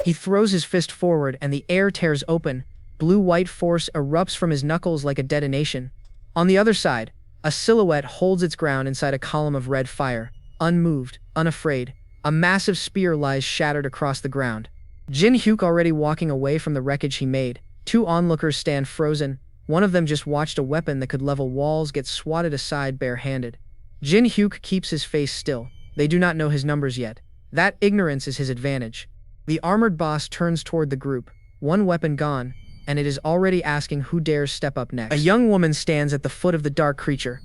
He throws his fist forward and the air tears open. Blue-white force erupts from his knuckles like a detonation. On the other side, a silhouette holds its ground inside a column of red fire. Unmoved, unafraid, a massive spear lies shattered across the ground. Jin Hyuk already walking away from the wreckage he made. Two onlookers stand frozen. One of them just watched a weapon that could level walls get swatted aside bare-handed. Jin Hyuk keeps his face still. They do not know his numbers yet. That ignorance is his advantage. The armored boss turns toward the group, one weapon gone, and it is already asking who dares step up next. A young woman stands at the foot of the dark creature.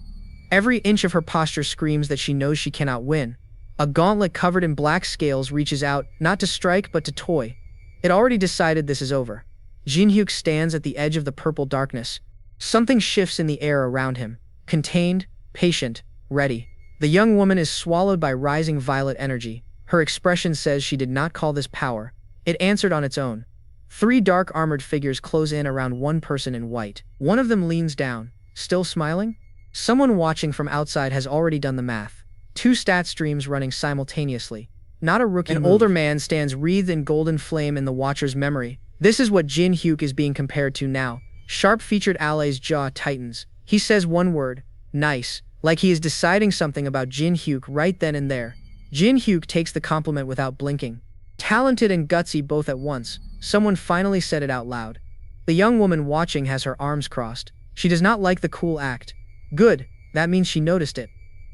Every inch of her posture screams that she knows she cannot win. A gauntlet covered in black scales reaches out, not to strike but to toy. It already decided this is over. Jin Hyuk stands at the edge of the purple darkness. Something shifts in the air around him. Contained, patient, ready. The young woman is swallowed by rising violet energy. Her expression says she did not call this power. It answered on its own. Three dark armored figures close in around one person in white. One of them leans down, still smiling? Someone watching from outside has already done the math. Two stat streams running simultaneously. Not a rookie move. An older man stands wreathed in golden flame in the watcher's memory. This is what Jin Hyuk is being compared to now. Sharp-featured ally's jaw tightens. He says one word, nice, like he is deciding something about Jin Hyuk right then and there. Jin Hyuk takes the compliment without blinking. Talented and gutsy both at once. Someone finally said it out loud. The young woman watching has her arms crossed. She does not like the cool act. Good, that means she noticed it.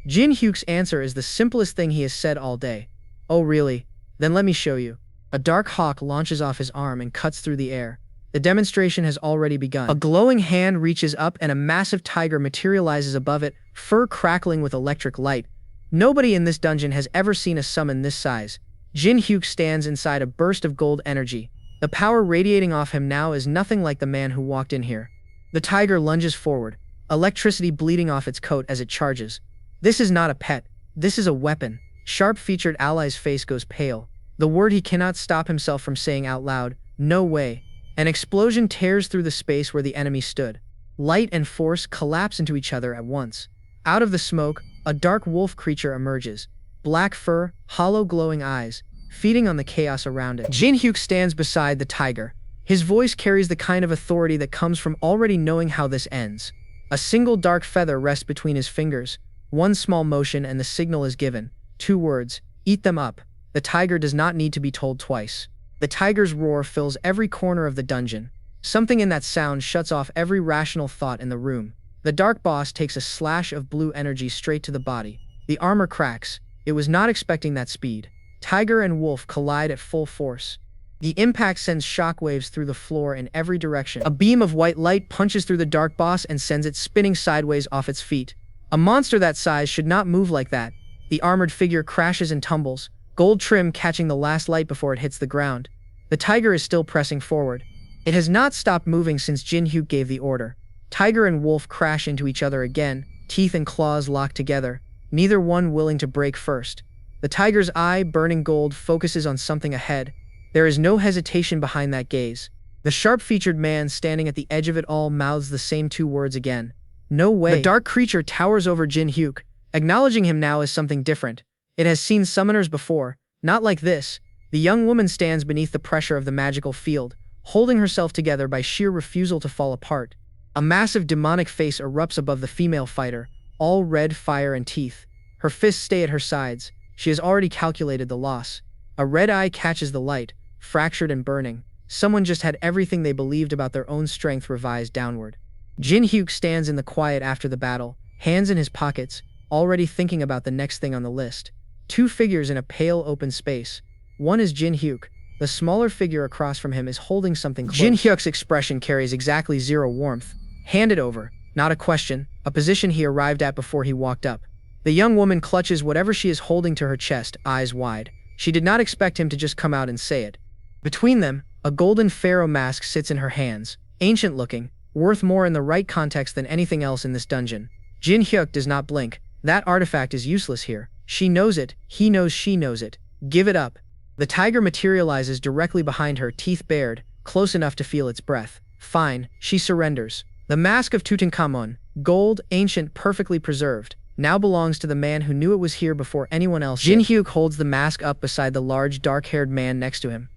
Jin Hyuk's answer is the simplest thing he has said all day. Oh really? Then let me show you. A dark hawk launches off his arm and cuts through the air. The demonstration has already begun. A glowing hand reaches up and a massive tiger materializes above it, fur crackling with electric light. Nobody in this dungeon has ever seen a summon this size. Jin Hyuk stands inside a burst of gold energy. The power radiating off him now is nothing like the man who walked in here. The tiger lunges forward, electricity bleeding off its coat as it charges. This is not a pet. This is a weapon. Sharp-featured ally's face goes pale. The word he cannot stop himself from saying out loud, no way. An explosion tears through the space where the enemy stood. Light and force collapse into each other at once. Out of the smoke, a dark wolf creature emerges. Black fur, hollow glowing eyes, feeding on the chaos around it. Jin Hyuk stands beside the tiger. His voice carries the kind of authority that comes from already knowing how this ends. A single dark feather rests between his fingers. One small motion and the signal is given. Two words, eat them up. The tiger does not need to be told twice. The tiger's roar fills every corner of the dungeon. Something in that sound shuts off every rational thought in the room. The dark boss takes a slash of blue energy straight to the body. The armor cracks. It was not expecting that speed. Tiger and wolf collide at full force. The impact sends shockwaves through the floor in every direction. A beam of white light punches through the dark boss and sends it spinning sideways off its feet. A monster that size should not move like that. The armored figure crashes and tumbles, gold trim catching the last light before it hits the ground. The tiger is still pressing forward. It has not stopped moving since Jin Hyuk gave the order. Tiger and wolf crash into each other again, teeth and claws locked together, neither one willing to break first. The tiger's eye, burning gold, focuses on something ahead. There is no hesitation behind that gaze. The sharp-featured man standing at the edge of it all mouths the same two words again. No way. The dark creature towers over Jin Hyuk, acknowledging him now as something different. It has seen summoners before, not like this. The young woman stands beneath the pressure of the magical field, holding herself together by sheer refusal to fall apart. A massive demonic face erupts above the female fighter, all red fire and teeth. Her fists stay at her sides. She has already calculated the loss. A red eye catches the light, fractured and burning. Someone just had everything they believed about their own strength revised downward. Jin Hyuk stands in the quiet after the battle, hands in his pockets, already thinking about the next thing on the list. Two figures in a pale open space. One is Jin Hyuk. The smaller figure across from him is holding something close. Jin Hyuk's expression carries exactly zero warmth. Hand it over. Not a question, a position he arrived at before he walked up. The young woman clutches whatever she is holding to her chest, eyes wide. She did not expect him to just come out and say it. Between them, a golden pharaoh mask sits in her hands, ancient looking, worth more in the right context than anything else in this dungeon. Jin Hyuk does not blink. That artifact is useless here. She knows it, he knows she knows it. Give it up. The tiger materializes directly behind her, teeth bared, close enough to feel its breath. Fine, she surrenders. The mask of Tutankhamun, gold, ancient, perfectly preserved, now belongs to the man who knew it was here before anyone else did. Jin Hyuk holds the mask up beside the large, dark-haired man next to him.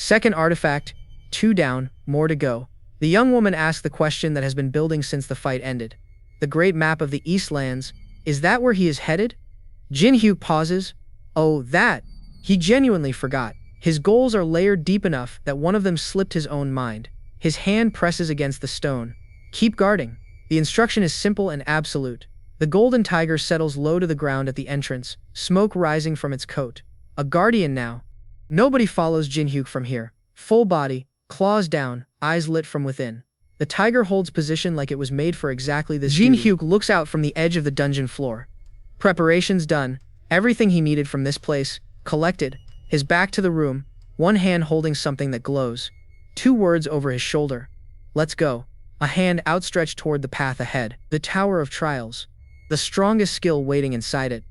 Second artifact, 2 down, more to go. The young woman asked the question that has been building since the fight ended. The great map of the Eastlands, is that where he is headed? Jin Hyuk pauses. Oh, that. He genuinely forgot. His goals are layered deep enough that one of them slipped his own mind. His hand presses against the stone. Keep guarding. The instruction is simple and absolute. The golden tiger settles low to the ground at the entrance, smoke rising from its coat. A guardian now. Nobody follows Jin Hyuk from here. Full body, claws down, eyes lit from within. The tiger holds position like it was made for exactly this Jin duty. Hyuk looks out from the edge of the dungeon floor. Preparations done. Everything he needed from this place, collected. His back to the room, one hand holding something that glows. 2 words over his shoulder. Let's go. A hand outstretched toward the path ahead. The Tower of Trials. The strongest skill waiting inside it.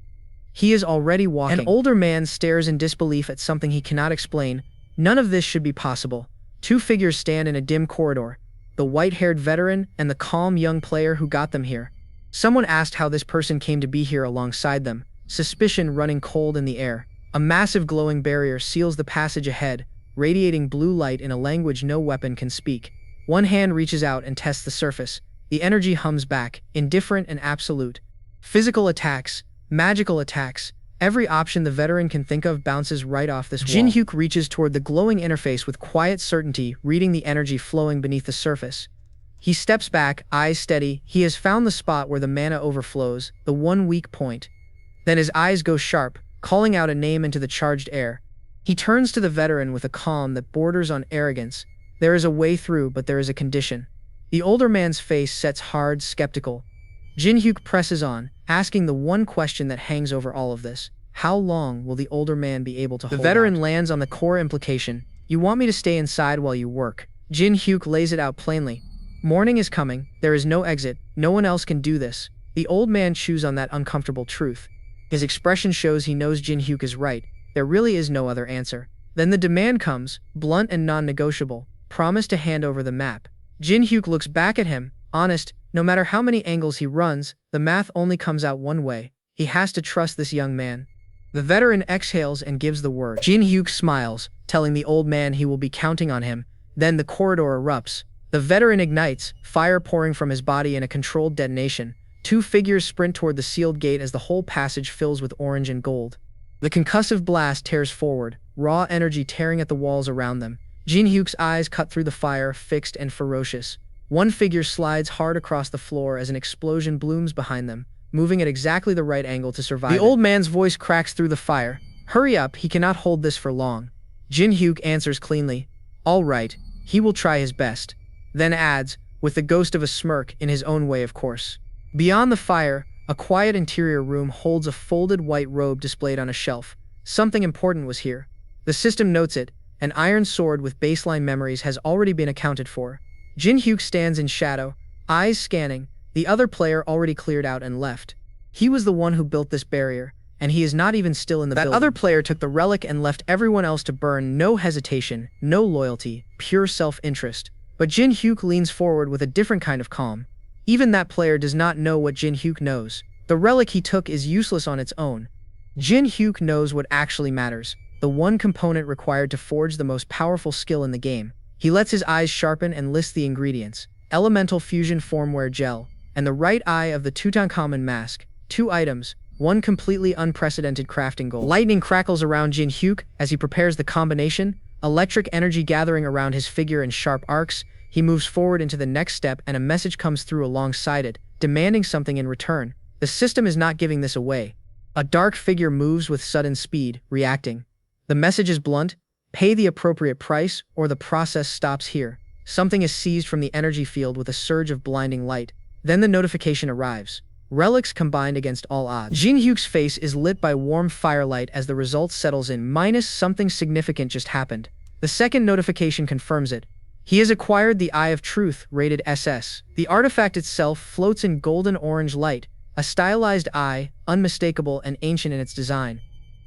He is already walking. An older man stares in disbelief at something he cannot explain. None of this should be possible. 2 figures stand in a dim corridor. The white-haired veteran and the calm young player who got them here. Someone asked how this person came to be here alongside them, suspicion running cold in the air. A massive glowing barrier seals the passage ahead, radiating blue light in a language no weapon can speak. One hand reaches out and tests the surface. The energy hums back, indifferent and absolute. Physical attacks, magical attacks, every option the veteran can think of bounces right off this wall. Jin Hyuk reaches toward the glowing interface with quiet certainty, reading the energy flowing beneath the surface. He steps back, eyes steady. He has found the spot where the mana overflows, the one weak point. Then his eyes go sharp, calling out a name into the charged air. He turns to the veteran with a calm that borders on arrogance. There is a way through, but there is a condition. The older man's face sets hard, skeptical. Jin Hyuk presses on, asking the one question that hangs over all of this. How long will the older man be able to hold out? The veteran lands on the core implication. You want me to stay inside while you work. Jin Hyuk lays it out plainly. Morning is coming. There is no exit. No one else can do this. The old man chews on that uncomfortable truth. His expression shows he knows Jin Hyuk is right. There really is no other answer. Then the demand comes, blunt and non-negotiable. Promise to hand over the map. Jin Hyuk looks back at him, honest. No matter how many angles he runs, the math only comes out one way. He has to trust this young man. The veteran exhales and gives the word. Jin Hyuk smiles, telling the old man he will be counting on him. Then the corridor erupts. The veteran ignites, fire pouring from his body in a controlled detonation. 2 figures sprint toward the sealed gate as the whole passage fills with orange and gold. The concussive blast tears forward, raw energy tearing at the walls around them. Jin Hyuk's eyes cut through the fire, fixed and ferocious. One figure slides hard across the floor as an explosion blooms behind them, moving at exactly the right angle to survive. The old man's voice cracks through the fire. Hurry up, he cannot hold this for long. Jin Hyuk answers cleanly. All right, he will try his best. Then adds, with the ghost of a smirk, in his own way of course. Beyond the fire, a quiet interior room holds a folded white robe displayed on a shelf. Something important was here. The system notes it. An iron sword with baseline memories has already been accounted for. Jin Hyuk stands in shadow, eyes scanning. The other player already cleared out and left. He was the one who built this barrier, and he is not even still in the building. That other player took the relic and left everyone else to burn. No hesitation, no loyalty, pure self-interest. But Jin Hyuk leans forward with a different kind of calm. Even that player does not know what Jin Hyuk knows. The relic he took is useless on its own. Jin Hyuk knows what actually matters, the one component required to forge the most powerful skill in the game. He lets his eyes sharpen and lists the ingredients. Elemental fusion formware gel, and the right eye of the Tutankhamun mask. 2 items, one completely unprecedented crafting goal. Lightning crackles around Jin Hyuk as he prepares the combination, electric energy gathering around his figure in sharp arcs. He moves forward into the next step and a message comes through alongside it, demanding something in return. The system is not giving this away. A dark figure moves with sudden speed, reacting. The message is blunt: pay the appropriate price or the process stops here. Something is seized from the energy field with a surge of blinding light. Then the notification arrives. Relics combined against all odds. Jin Hyuk's face is lit by warm firelight as the result settles in. Minus something significant just happened. The second notification confirms it. He has acquired the Eye of Truth, rated SS. The artifact itself floats in golden-orange light, a stylized eye, unmistakable and ancient in its design.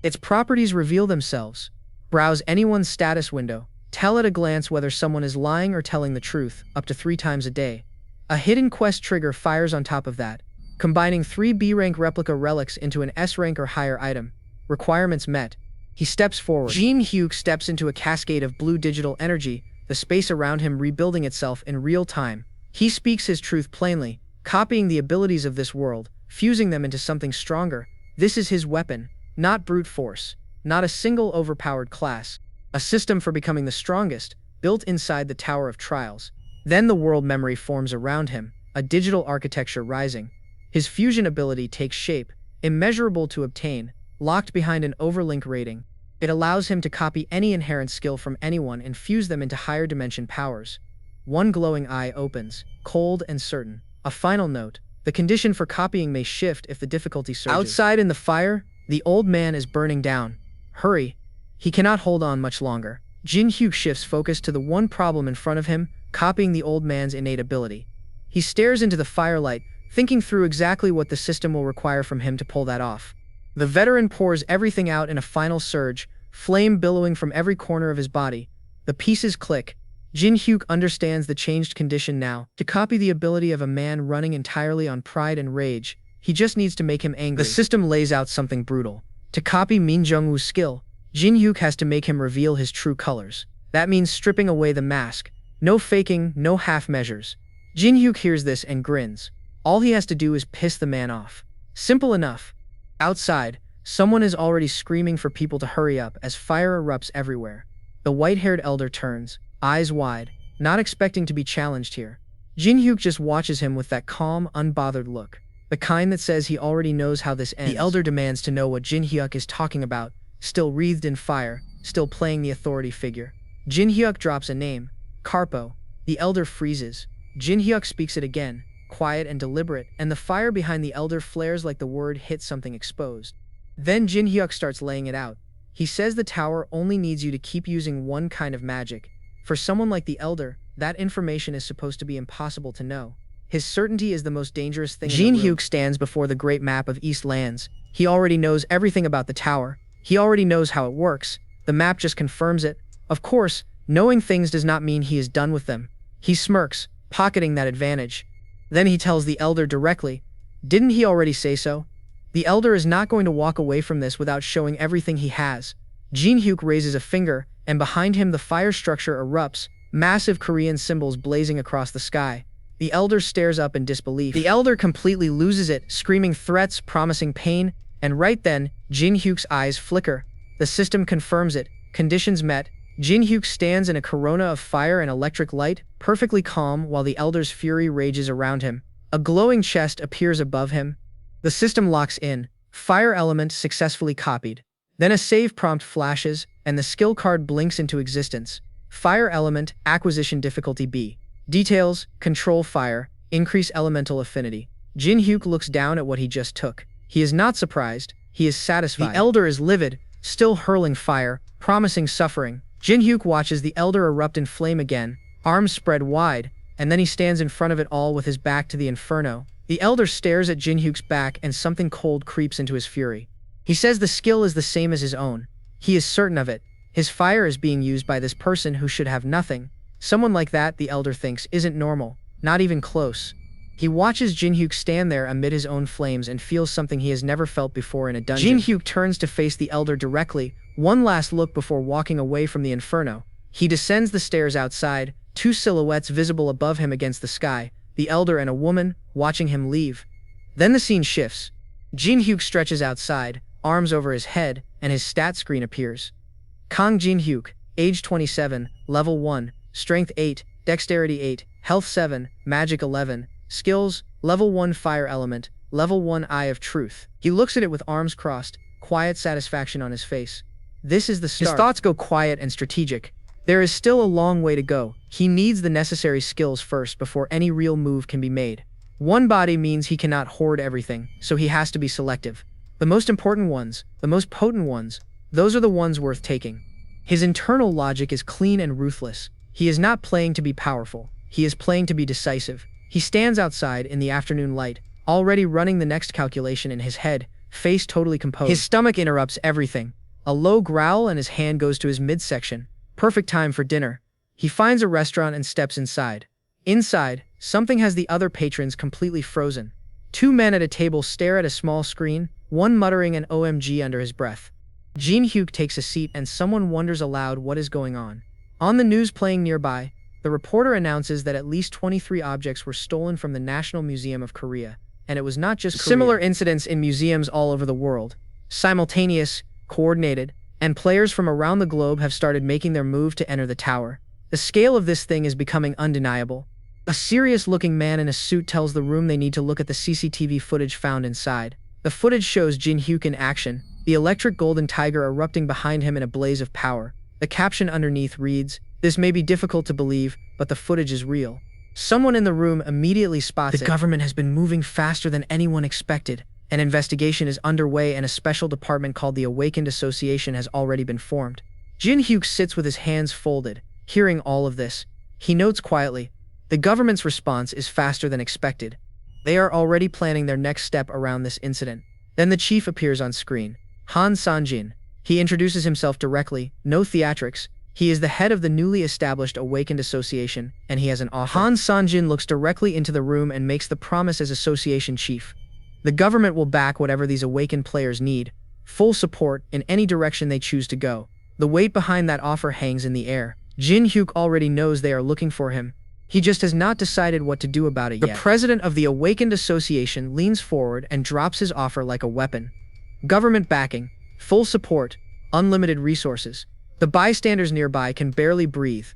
Its properties reveal themselves. Browse anyone's status window. Tell at a glance whether someone is lying or telling the truth, up to 3 times a day. A hidden quest trigger fires on top of that, combining 3 B-rank replica relics into an S-rank or higher item. Requirements met. He steps forward. Jin Hyuk steps into a cascade of blue digital energy, the space around him rebuilding itself in real time. He speaks his truth plainly, copying the abilities of this world, fusing them into something stronger. This is his weapon, not brute force, not a single overpowered class, a system for becoming the strongest, built inside the Tower of Trials. Then the world memory forms around him, a digital architecture rising. His fusion ability takes shape, immeasurable to obtain, locked behind an overlink rating. It allows him to copy any inherent skill from anyone and fuse them into higher dimension powers. One glowing eye opens, cold and certain. A final note: the condition for copying may shift if the difficulty surges. Outside in the fire, the old man is burning down. Hurry! He cannot hold on much longer. Jin Hyuk shifts focus to the one problem in front of him, copying the old man's innate ability. He stares into the firelight, thinking through exactly what the system will require from him to pull that off. The veteran pours everything out in a final surge, flame billowing from every corner of his body. The pieces click. Jin Hyuk understands the changed condition now. To copy the ability of a man running entirely on pride and rage, he just needs to make him angry. The system lays out something brutal. To copy Min Jung-woo's skill, Jin Hyuk has to make him reveal his true colors. That means stripping away the mask. No faking, no half measures. Jin Hyuk hears this and grins. All he has to do is piss the man off. Simple enough. Outside, someone is already screaming for people to hurry up as fire erupts everywhere. The white-haired elder turns, eyes wide, not expecting to be challenged here. Jin Hyuk just watches him with that calm, unbothered look, the kind that says he already knows how this ends. The elder demands to know what Jin Hyuk is talking about, still wreathed in fire, still playing the authority figure. Jin Hyuk drops a name, Karpo. The elder freezes. Jin Hyuk speaks it again, quiet and deliberate, and the fire behind the elder flares like the word hit something exposed. Then Jin Hyuk starts laying it out. He says the tower only needs you to keep using one kind of magic. For someone like the elder, that information is supposed to be impossible to know. His certainty is the most dangerous thing in the room. Jin Hyuk stands before the great map of East Lands. He already knows everything about the tower. He already knows how it works. The map just confirms it. Of course, knowing things does not mean he is done with them. He smirks, pocketing that advantage. Then he tells the elder directly, "Didn't he already say so?" The elder is not going to walk away from this without showing everything he has. Jin Hyuk raises a finger, and behind him the fire structure erupts, massive Korean symbols blazing across the sky. The elder stares up in disbelief. The elder completely loses it, screaming threats, promising pain, and right then, Jin Hyuk's eyes flicker. The system confirms it. Conditions met. Jin Hyuk stands in a corona of fire and electric light, perfectly calm while the elder's fury rages around him. A glowing chest appears above him. The system locks in. Fire element successfully copied. Then a save prompt flashes, and the skill card blinks into existence. Fire element, acquisition difficulty B. Details, control fire, increase elemental affinity. Jin Hyuk looks down at what he just took. He is not surprised. He is satisfied. The elder is livid, still hurling fire, promising suffering. Jin Hyuk watches the elder erupt in flame again, arms spread wide, and then he stands in front of it all with his back to the inferno. The elder stares at Jin Hyuk's back and something cold creeps into his fury. He says the skill is the same as his own. He is certain of it. His fire is being used by this person who should have nothing. Someone like that, the elder thinks, isn't normal, not even close. He watches Jin Hyuk stand there amid his own flames and feels something he has never felt before in a dungeon. Jin Hyuk turns to face the elder directly, one last look before walking away from the inferno. He descends the stairs outside, two silhouettes visible above him against the sky, the elder and a woman, watching him leave. Then the scene shifts. Jin Hyuk stretches outside, arms over his head, and his stat screen appears. Kang Jin Hyuk, age 27, level 1, strength 8, dexterity 8, health 7, magic 11, skills, level 1 fire element, level 1 eye of truth. He looks at it with arms crossed, quiet satisfaction on his face. This is the start. His thoughts go quiet and strategic. There is still a long way to go. He needs the necessary skills first before any real move can be made. One body means he cannot hoard everything, so he has to be selective. The most important ones, the most potent ones, those are the ones worth taking. His internal logic is clean and ruthless. He is not playing to be powerful. He is playing to be decisive. He stands outside in the afternoon light, already running the next calculation in his head, face totally composed. His stomach interrupts everything. A low growl and his hand goes to his midsection. Perfect time for dinner. He finds a restaurant and steps inside. Inside, something has the other patrons completely frozen. Two men at a table stare at a small screen, one muttering an OMG under his breath. Jin Hyuk takes a seat and someone wonders aloud what is going on. On the news playing nearby, the reporter announces that at least 23 objects were stolen from the National Museum of Korea, and it was not just Korea. Similar incidents in museums all over the world. Simultaneous, coordinated, and players from around the globe have started making their move to enter the tower. The scale of this thing is becoming undeniable. A serious-looking man in a suit tells the room they need to look at the CCTV footage found inside. The footage shows Jin Hyuk in action, the electric golden tiger erupting behind him in a blaze of power. The caption underneath reads, "This may be difficult to believe, but the footage is real." Someone in the room immediately spots it. The government has been moving faster than anyone expected. An investigation is underway and a special department called the Awakened Association has already been formed. Jin Hyuk sits with his hands folded, hearing all of this. He notes quietly, the government's response is faster than expected. They are already planning their next step around this incident. Then the chief appears on screen. Han Sanjin. He introduces himself directly, no theatrics. He is the head of the newly established Awakened Association, and he has an offer. Han Sanjin looks directly into the room and makes the promise as association chief. The government will back whatever these awakened players need, full support in any direction they choose to go. The weight behind that offer hangs in the air. Jin Hyuk already knows they are looking for him. He just has not decided what to do about it yet. The president of the Awakened Association leans forward and drops his offer like a weapon. Government backing, full support, unlimited resources. The bystanders nearby can barely breathe.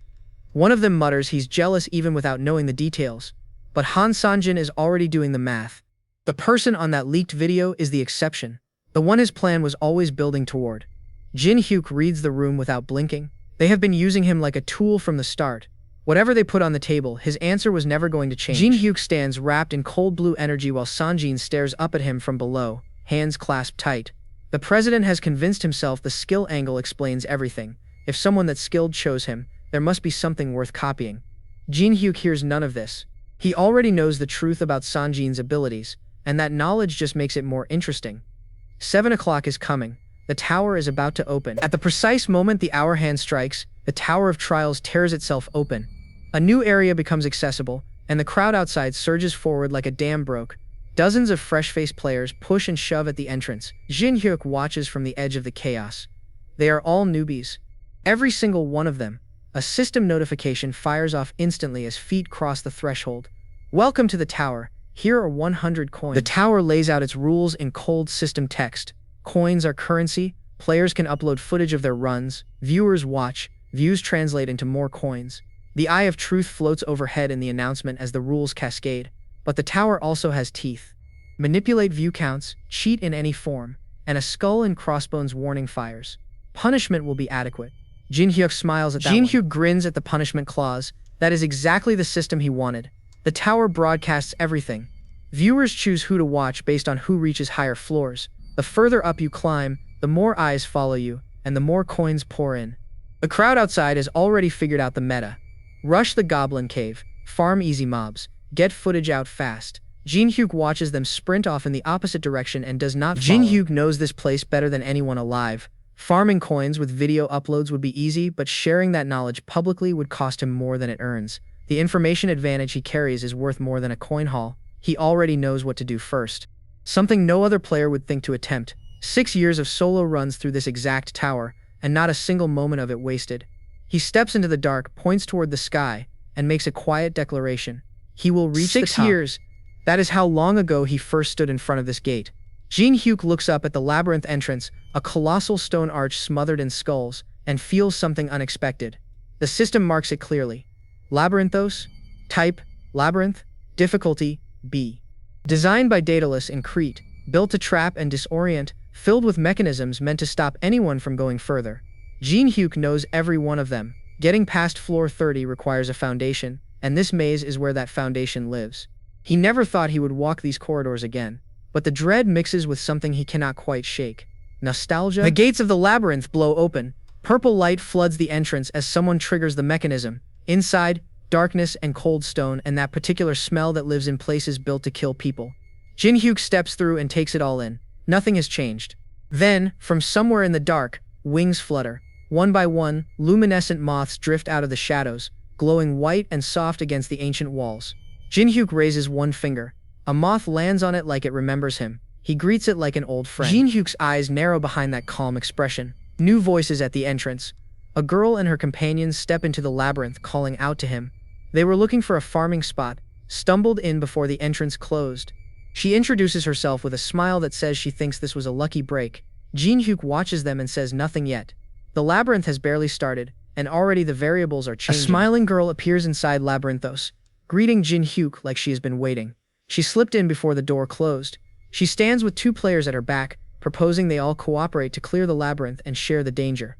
One of them mutters he's jealous even without knowing the details. But Han Sanjin is already doing the math. The person on that leaked video is the exception, the one his plan was always building toward. Jin Hyuk reads the room without blinking. They have been using him like a tool from the start. Whatever they put on the table, his answer was never going to change. Jin Hyuk stands wrapped in cold blue energy while Sanjin stares up at him from below, hands clasped tight. The president has convinced himself the skill angle explains everything. If someone that's skilled chose him, there must be something worth copying. Jin Hyuk hears none of this. He already knows the truth about Sanjin's abilities, and that knowledge just makes it more interesting. 7 o'clock is coming. The tower is about to open. At the precise moment the hour hand strikes, the Tower of Trials tears itself open. A new area becomes accessible, and the crowd outside surges forward like a dam broke. Dozens of fresh-faced players push and shove at the entrance. Jin Hyuk watches from the edge of the chaos. They are all newbies. Every single one of them. A system notification fires off instantly as feet cross the threshold. Welcome to the tower. Here are 100 coins. The tower lays out its rules in cold system text. Coins are currency. Players can upload footage of their runs. Viewers watch. Views translate into more coins. The Eye of Truth floats overhead in the announcement as the rules cascade. But the tower also has teeth. Manipulate view counts, cheat in any form, and a skull and crossbones warning fires. Punishment will be adequate. Jin Hyuk smiles at that. Jin Hyuk grins at the punishment clause. That is exactly the system he wanted. The tower broadcasts everything. Viewers choose who to watch based on who reaches higher floors. The further up you climb, the more eyes follow you, and the more coins pour in. The crowd outside has already figured out the meta. Rush the Goblin Cave, farm easy mobs, get footage out fast. Jin Hyuk watches them sprint off in the opposite direction and does not follow. Jin Hyuk knows this place better than anyone alive. Farming coins with video uploads would be easy, but sharing that knowledge publicly would cost him more than it earns. The information advantage he carries is worth more than a coin haul. He already knows what to do first. Something no other player would think to attempt. 6 years of solo runs through this exact tower, and not a single moment of it wasted. He steps into the dark, points toward the sky, and makes a quiet declaration. He will reach the top. 6 years. That is how long ago he first stood in front of this gate. Jin Hyuk looks up at the labyrinth entrance, a colossal stone arch smothered in skulls, and feels something unexpected. The system marks it clearly. Labyrinthos? Type, Labyrinth? Difficulty, B. Designed by Daedalus in Crete, built to trap and disorient, filled with mechanisms meant to stop anyone from going further. Jin Hyuk knows every one of them. Getting past floor 30 requires a foundation, and this maze is where that foundation lives. He never thought he would walk these corridors again, but the dread mixes with something he cannot quite shake. Nostalgia? The gates of the labyrinth blow open. Purple light floods the entrance as someone triggers the mechanism. Inside, darkness and cold stone and that particular smell that lives in places built to kill people. Jin Hyuk steps through and takes it all in. Nothing has changed. Then, from somewhere in the dark, wings flutter. One by one, luminescent moths drift out of the shadows, glowing white and soft against the ancient walls. Jin Hyuk raises one finger. A moth lands on it like it remembers him. He greets it like an old friend. Jin Hyuk's eyes narrow behind that calm expression. New voices at the entrance. A girl and her companions step into the labyrinth, calling out to him. They were looking for a farming spot, stumbled in before the entrance closed. She introduces herself with a smile that says she thinks this was a lucky break. Jin Hyuk watches them and says nothing yet. The labyrinth has barely started, and already the variables are changing. A smiling girl appears inside Labyrinthos, greeting Jin Hyuk like she has been waiting. She slipped in before the door closed. She stands with 2 players at her back, proposing they all cooperate to clear the labyrinth and share the danger.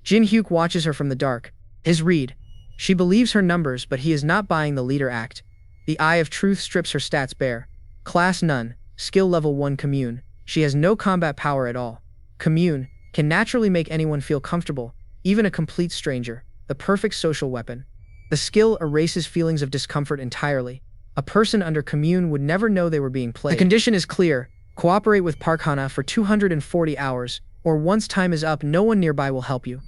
Jin Hyuk watches her from the dark. His read. She believes her numbers, but he is not buying the leader act. The Eye of Truth strips her stats bare. Class None, Skill Level 1 Commune. She has no combat power at all. Commune can naturally make anyone feel comfortable, even a complete stranger, the perfect social weapon. The skill erases feelings of discomfort entirely. A person under Commune would never know they were being played. The condition is clear. Cooperate with Park Hana for 240 hours, or once time is up, no one nearby will help you.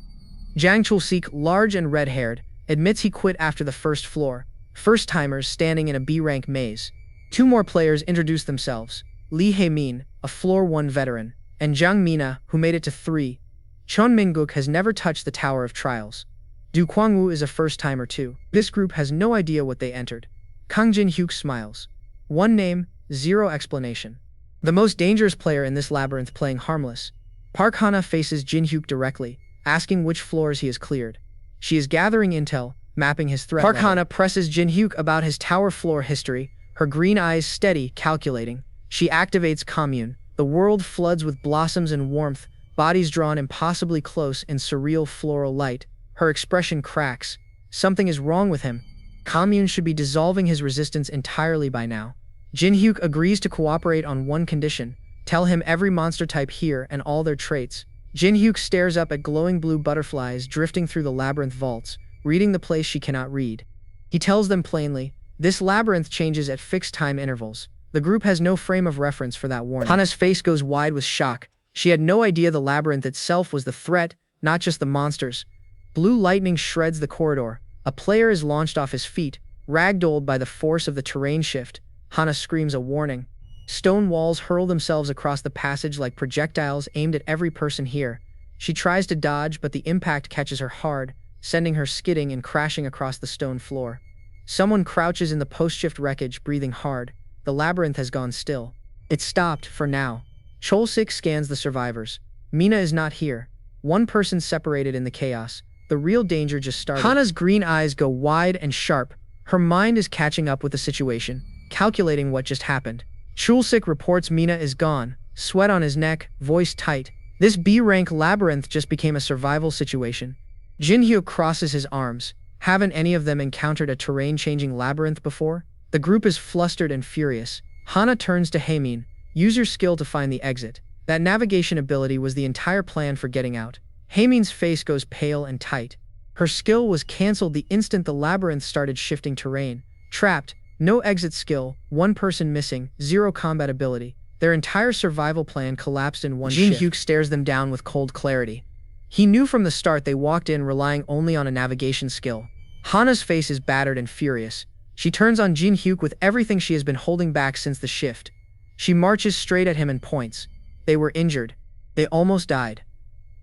Jang Chul-sik, large and red-haired, admits he quit after the first floor. First-timers standing in a B-rank maze. 2 more players introduce themselves. Lee Hae-min, a floor 1 veteran, and Jang Mina, who made it to 3. Chon Min-guk has never touched the Tower of Trials. Du Kwang-woo is a first-timer too. This group has no idea what they entered. Kang Jin Hyuk smiles. 1 name, 0 explanation. The most dangerous player in this labyrinth playing harmless. Park Hana faces Jin Hyuk directly, asking which floors he has cleared. She is gathering intel, mapping his threat level. Park Hana presses Jin Hyuk about his tower floor history, her green eyes steady, calculating. She activates Commune. The world floods with blossoms and warmth, bodies drawn impossibly close in surreal floral light. Her expression cracks. Something is wrong with him. Commune should be dissolving his resistance entirely by now. Jin Hyuk agrees to cooperate on 1 condition. Tell him every monster type here and all their traits. Jin Hyuk stares up at glowing blue butterflies drifting through the labyrinth vaults, reading the place she cannot read. He tells them plainly, this labyrinth changes at fixed time intervals. The group has no frame of reference for that warning. Hana's face goes wide with shock. She had no idea the labyrinth itself was the threat, not just the monsters. Blue lightning shreds the corridor. A player is launched off his feet, ragdolled by the force of the terrain shift. Hana screams a warning. Stone walls hurl themselves across the passage like projectiles aimed at every person here. She tries to dodge, but the impact catches her hard, sending her skidding and crashing across the stone floor. Someone crouches in the post-shift wreckage, breathing hard. The labyrinth has gone still. It stopped, for now. Chol-sik scans the survivors. Mina is not here. 1 person separated in the chaos. The real danger just started. Hana's green eyes go wide and sharp. Her mind is catching up with the situation, calculating what just happened. Chul-sik reports Mina is gone, sweat on his neck, voice tight. This B-rank labyrinth just became a survival situation. Jin Hyuk crosses his arms. Haven't any of them encountered a terrain-changing labyrinth before? The group is flustered and furious. Hana turns to Hae-min. Use your skill to find the exit. That navigation ability was the entire plan for getting out. Hae-min's face goes pale and tight. Her skill was cancelled the instant the labyrinth started shifting terrain. Trapped. No exit skill, 1 person missing, 0 combat ability. Their entire survival plan collapsed in 1 shift. Jin Hyuk stares them down with cold clarity. He knew from the start they walked in relying only on a navigation skill. Hana's face is battered and furious. She turns on Jin Hyuk with everything she has been holding back since the shift. She marches straight at him and points. They were injured. They almost died.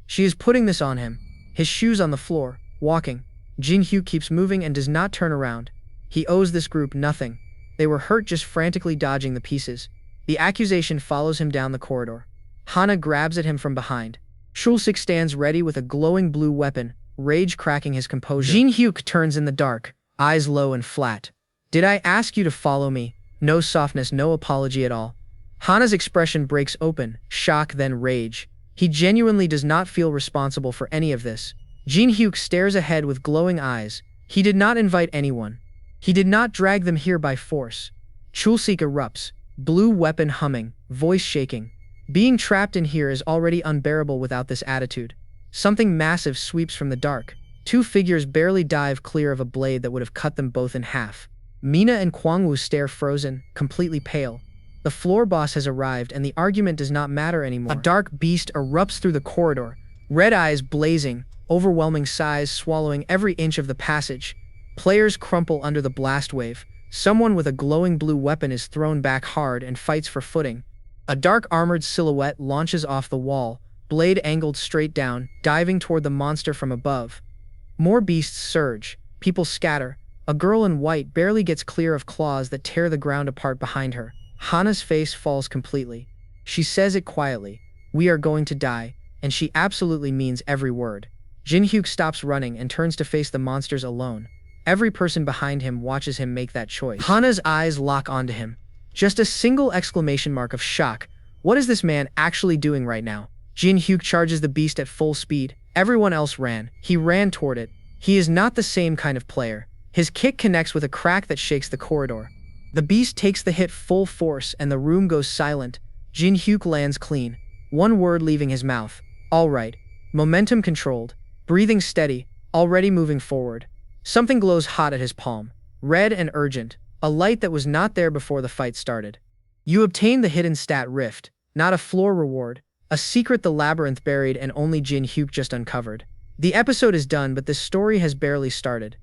She is putting this on him. His shoes on the floor, walking. Jin Hyuk keeps moving and does not turn around. He owes this group nothing. They were hurt just frantically dodging the pieces. The accusation follows him down the corridor. Hana grabs at him from behind. Chul-sik stands ready with a glowing blue weapon, rage cracking his composure. Jin Hyuk turns in the dark, eyes low and flat. Did I ask you to follow me? No softness, no apology at all. Hana's expression breaks open, shock then rage. He genuinely does not feel responsible for any of this. Jin Hyuk stares ahead with glowing eyes. He did not invite anyone. He did not drag them here by force. Chul-sik erupts, blue weapon humming, voice shaking. Being trapped in here is already unbearable without this attitude. Something massive sweeps from the dark. 2 figures barely dive clear of a blade that would have cut them both in half. Mina and Kwang-woo stare frozen, completely pale. The floor boss has arrived and the argument does not matter anymore. A dark beast erupts through the corridor, red eyes blazing, overwhelming size swallowing every inch of the passage. Players crumple under the blast wave. Someone with a glowing blue weapon is thrown back hard and fights for footing. A dark armored silhouette launches off the wall, blade angled straight down, diving toward the monster from above. More beasts surge, people scatter. A girl in white barely gets clear of claws that tear the ground apart behind her. Hana's face falls completely. She says it quietly, "We are going to die," and she absolutely means every word. Jin Hyuk stops running and turns to face the monsters alone. Every person behind him watches him make that choice. Hana's eyes lock onto him. Just a single exclamation mark of shock. What is this man actually doing right now? Jin Hyuk charges the beast at full speed. Everyone else ran. He ran toward it. He is not the same kind of player. His kick connects with a crack that shakes the corridor. The beast takes the hit full force and the room goes silent. Jin Hyuk lands clean, one word leaving his mouth. All right. Momentum controlled. Breathing steady, already moving forward. Something glows hot at his palm. Red and urgent. A light that was not there before the fight started. You obtain the hidden stat rift. Not a floor reward. A secret the Labyrinth buried and only Jin Hyuk just uncovered. The episode is done, but this story has barely started.